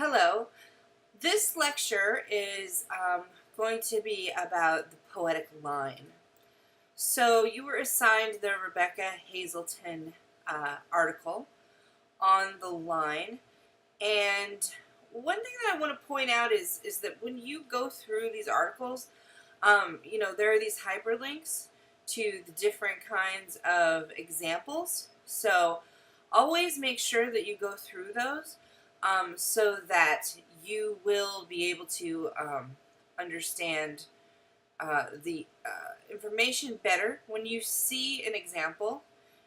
Hello. This lecture is going to be about the poetic line. So you were assigned the Rebecca Hazelton article on the line, and one thing that I want to point out is that when you go through these articles, there are these hyperlinks to the different kinds of examples. So always make sure that you go through those so that you will be able to understand the information better when you see an example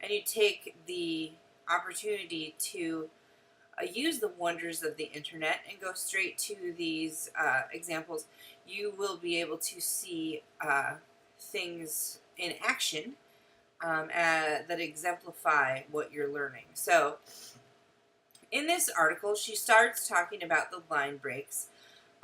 and you take the opportunity to use the wonders of the internet and go straight to these examples. You will be able to see things in action that exemplify what you're learning. So in this article, she starts talking about the line breaks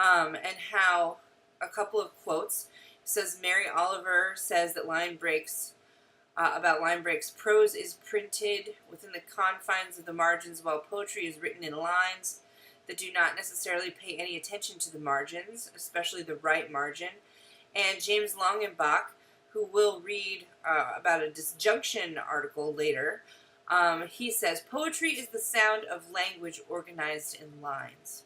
and how a couple of quotes says Mary Oliver says that about line breaks, prose is printed within the confines of the margins while poetry is written in lines that do not necessarily pay any attention to the margins, especially the right margin. And James Longenbach, who will read about a disjunction article later, he says, poetry is the sound of language organized in lines.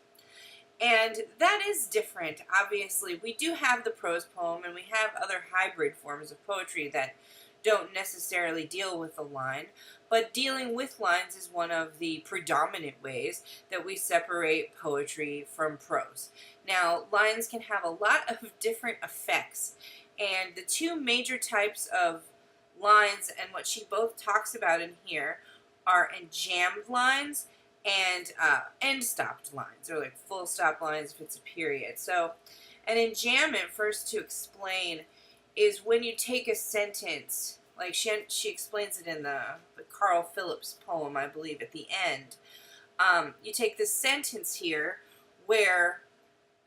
And that is different. Obviously, we do have the prose poem, and we have other hybrid forms of poetry that don't necessarily deal with the line, but dealing with lines is one of the predominant ways that we separate poetry from prose. Now, lines can have a lot of different effects, and the two major types of lines, and what she both talks about in here, are enjambed lines and end-stopped lines, or like full-stop lines if it's a period. So an enjambment, first to explain, is when you take a sentence, like she explains it in the Carl Phillips poem, I believe, at the end. You take this sentence here where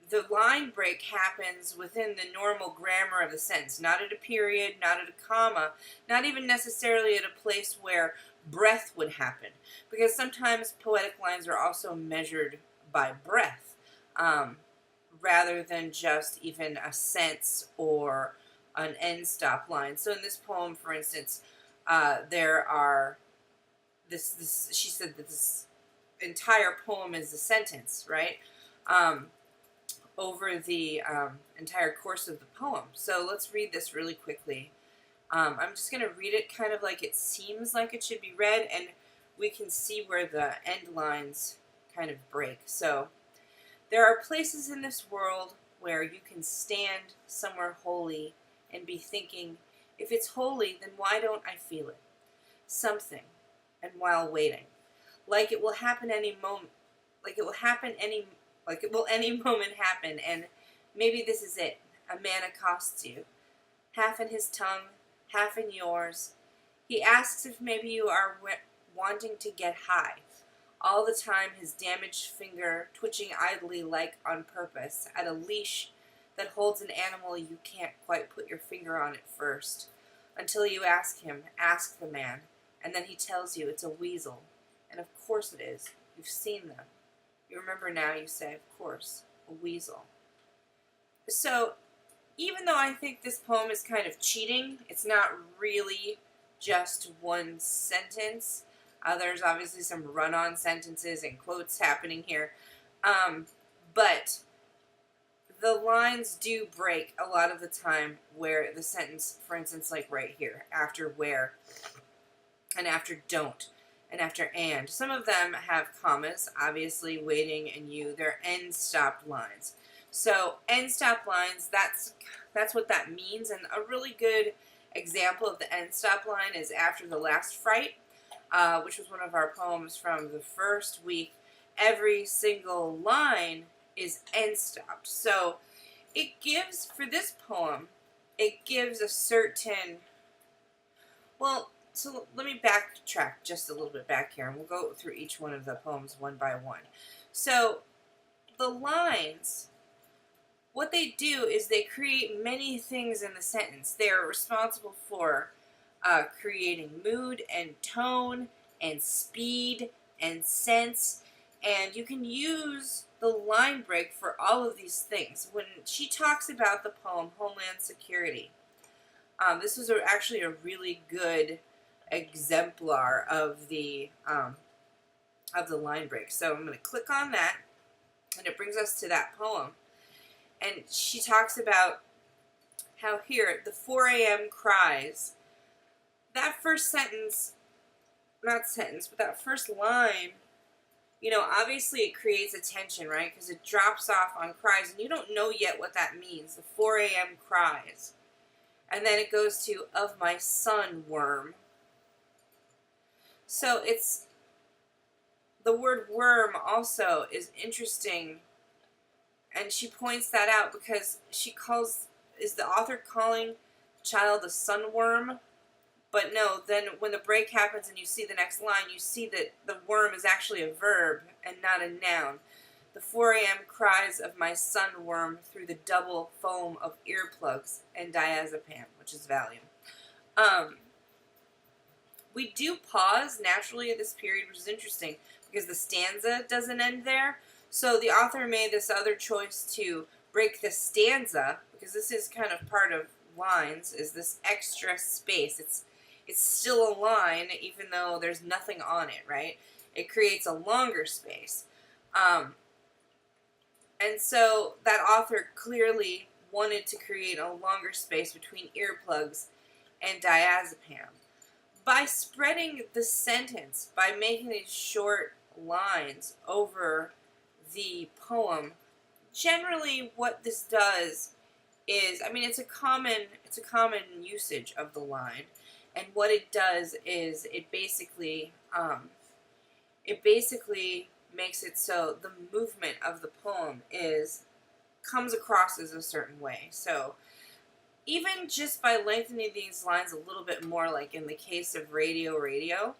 the line break happens within the normal grammar of the sentence, not at a period, not at a comma, not even necessarily at a place where breath would happen, because sometimes poetic lines are also measured by breath rather than just even a sense or an end stop line. So in this poem, for instance, there are she said that this entire poem is a sentence, right? Over the entire course of the poem. So let's read this really quickly. I'm just going to read it kind of like it seems like it should be read, and we can see where the end lines kind of break. So, there are places in this world where you can stand somewhere holy and be thinking, if it's holy, then why don't I feel it? Something, and while waiting, like it will happen any moment, like it will any moment happen, and maybe this is it. A man accosts you, half in his tongue, half in yours. He asks if maybe you are wanting to get high. All the time his damaged finger twitching idly like on purpose at a leash that holds an animal you can't quite put your finger on at first. Until you ask the man, and then he tells you it's a weasel. And of course it is. You've seen them. You remember now, you say, of course, a weasel. So, even though I think this poem is kind of cheating, it's not really just one sentence. There's obviously some run-on sentences and quotes happening here. But the lines do break a lot of the time where the sentence, for instance, like right here, after where, and after don't, and after and. Some of them have commas, obviously, waiting and you. They're end-stop lines. So end-stop lines, that's what that means. And a really good example of the end-stop line is After the Last Fright, which was one of our poems from the first week. Every single line is end-stopped. So it gives, for this poem, it gives a certain, well, so let me backtrack just a little bit back here, and we'll go through each one of the poems one by one. So the lines, what they do is they create many things in the sentence. They are responsible for creating mood and tone and speed and sense, and you can use the line break for all of these things. When she talks about the poem Homeland Security, this was actually a really good exemplar of the line break. So I'm going to click on that, and it brings us to that poem. And she talks about how here, the 4 a.m. cries, that first sentence, not sentence, but that first line, you know, obviously it creates a tension, right? Because it drops off on cries, and you don't know yet what that means, the 4 a.m. cries. And then it goes to, of my sun worm. So it's, the word worm also is interesting, and she points that out because she calls, is the author calling the child a sunworm? But no, then when the break happens and you see the next line, you see that the worm is actually a verb and not a noun. The 4 a.m. cries of my sunworm through the double foam of earplugs and diazepam, which is Valium. We do pause naturally at this period, which is interesting because the stanza doesn't end there. So the author made this other choice to break the stanza, because this is kind of part of lines, is this extra space. It's still a line, even though there's nothing on it, right? It creates a longer space. And so that author clearly wanted to create a longer space between earplugs and diazepam. By spreading the sentence, by making these short lines over the poem, generally what this does is, I mean, it's a common usage of the line, and what it does is it basically makes it so the movement of the poem comes across as a certain way. So even just by lengthening these lines a little bit more, like in the case of Radio,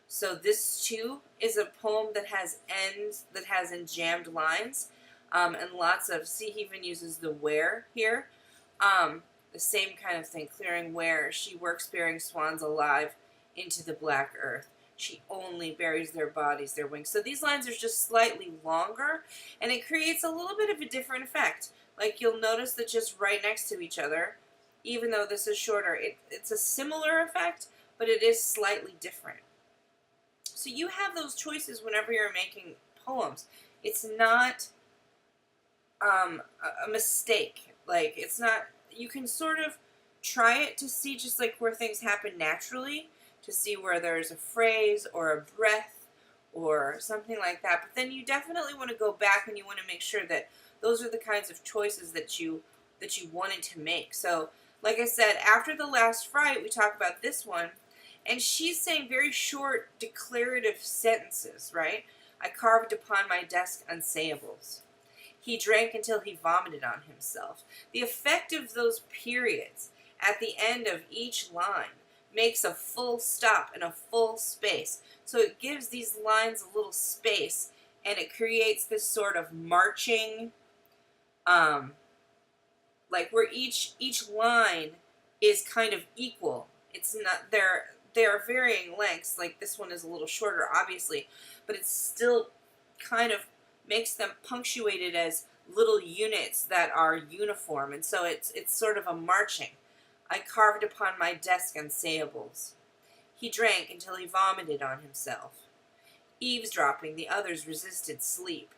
so this too is a poem that has ends, that has enjambed lines, and lots of, see, he even uses the where here, the same kind of thing, clearing where, she works bearing swans alive into the black earth. She only buries their bodies, their wings. So these lines are just slightly longer, and it creates a little bit of a different effect. Like, you'll notice that just right next to each other, even though this is shorter, it's a similar effect, but it is slightly different. So you have those choices whenever you're making poems. It's not a mistake. Like, it's not, you can sort of try it to see just like where things happen naturally, to see where there's a phrase or a breath or something like that. But then you definitely want to go back and you want to make sure that those are the kinds of choices that you wanted to make. So, like I said, after the last fright, we talk about this one, and she's saying very short declarative sentences, right? I carved upon my desk unsayables. He drank until he vomited on himself. The effect of those periods at the end of each line makes a full stop and a full space. So it gives these lines a little space, and it creates this sort of marching, like where each line is kind of equal. It's not, they are varying lengths. Like this one is a little shorter, obviously, but it's still kind of makes them punctuated as little units that are uniform, and so it's sort of a marching. I carved upon my desk unsayables. He drank until he vomited on himself. Eavesdropping, the others resisted sleep.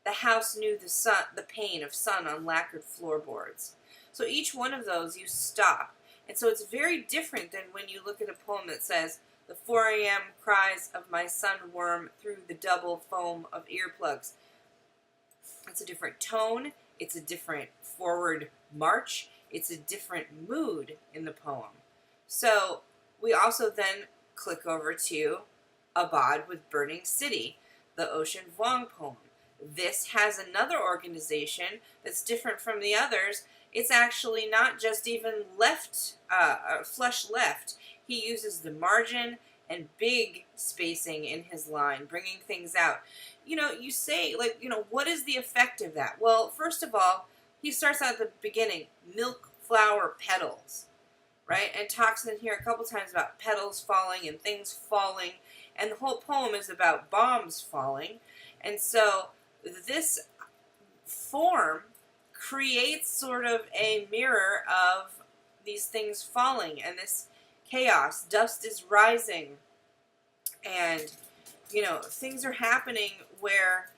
The house knew the pain of sun on lacquered floorboards. So each one of those you stop. And so it's very different than when you look at a poem that says, the 4 a.m. cries of my sunworm through the double foam of earplugs. It's a different tone. It's a different forward march. It's a different mood in the poem. So we also then click over to Abad with Burning City, the Ocean Vuong poem. This has another organization that's different from the others. It's actually not just even flush left. He uses the margin and big spacing in his line, bringing things out. You know, you say, like, you know, what is the effect of that? Well, first of all, he starts out at the beginning, milk flower petals, right? And talks in here a couple times about petals falling and things falling. And the whole poem is about bombs falling. And so this form creates sort of a mirror of these things falling and this chaos. Dust is rising, and things are happening where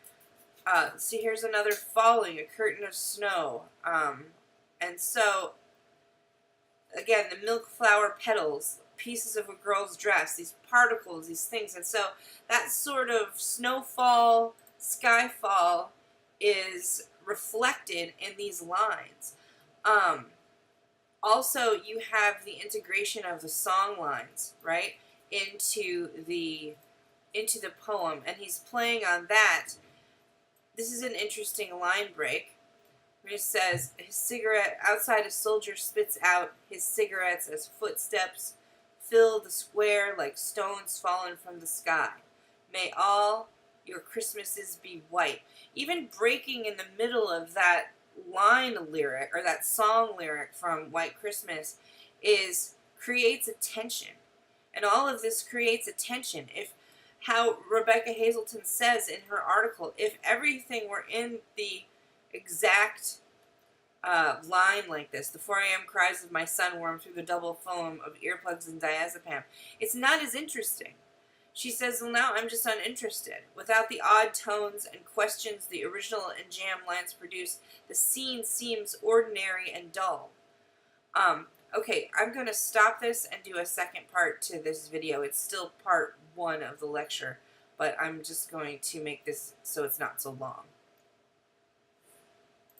see, here's another falling, a curtain of snow, and so again, the milk flower petals, pieces of a girl's dress, these particles, these things. And so that sort of snowfall, skyfall is reflected in these lines. Also, you have the integration of the song lines, right, into the poem, and he's playing on that. This is an interesting line break. It says, his cigarette, outside a soldier spits out his cigarettes as footsteps fill the square like stones fallen from the sky. May all your Christmases be white. Even breaking in the middle of that line lyric, or that song lyric from White Christmas, creates a tension. And all of this creates a tension. If, how Rebecca Hazelton says in her article, if everything were in the exact line like this, the 4 a.m. cries of my son warm through the double foam of earplugs and diazepam, it's not as interesting. She says, well, now I'm just uninterested. Without the odd tones and questions the original and jam lines produce, the scene seems ordinary and dull. Okay, I'm going to stop this and do a second part to this video. It's still part 1 of the lecture, but I'm just going to make this so it's not so long.